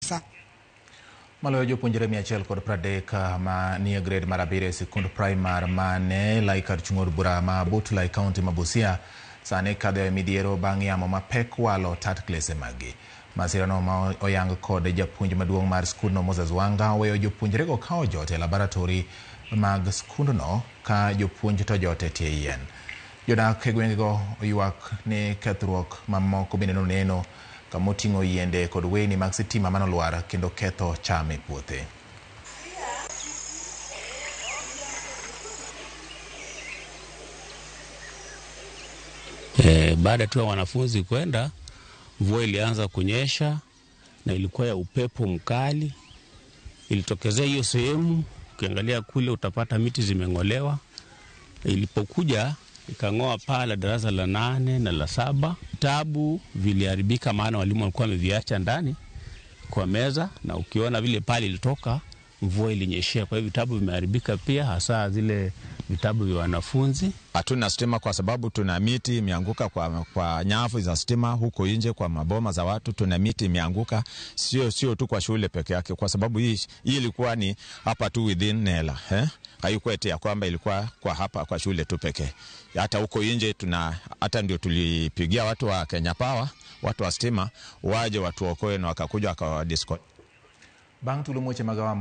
kabisa. Maloyo jopuonjre 130 ma nie grade mar 7 sikund primar mane laikar chung'od bura ma Butlai County ma Busia sani kadho e midhiero bang' yamo mapek walo tat klese magi. Masirano ma oyang kod japuonj maduong' mar skundno Moses Wanga weyo jopuonjrego kawo jote laboratory mag skundno ka jopuonj to jote tie yien. Jodak e gwengego oywak ni kethruok mamoko bende noneno kamoting'o yiende kod weyni mag sitima manolwar kendo ketho cham e puothe. Baada tu ya wanafunzi kwenda, mvua ilianza kunyesha na ilikuwa ya upepo mkali. Ilitokezea hiyo sehemu, ukiangalia kule utapata miti zimeng'olewa. Ilipokuja ikang'oa paa la darasa la 8 na la 7. Vitabu viliharibika maana walimu walikuwa wameviacha ndani kwa meza, na ukiona vile pale ilitoka mvua ilinyeshea, kwa hiyo vitabu vimeharibika pia, hasa zile vitabu vya wanafunzi. Hatuna stima kwa sababu tuna miti imeanguka kwa nyavu za stima huko nje kwa maboma za watu. Tuna miti imeanguka sio tu kwa shule peke yake, kwa sababu hii ilikuwa ni hapa tu within Nela, haikuwa eti ya kwamba ilikuwa kwa hapa kwa shule tu pekee. Hata huko nje hata ndio tulipigia watu wa Kenya Power, watu wa stima waje watuokoe, na wakakuja wakawadisco. Bang' tulo moche magawa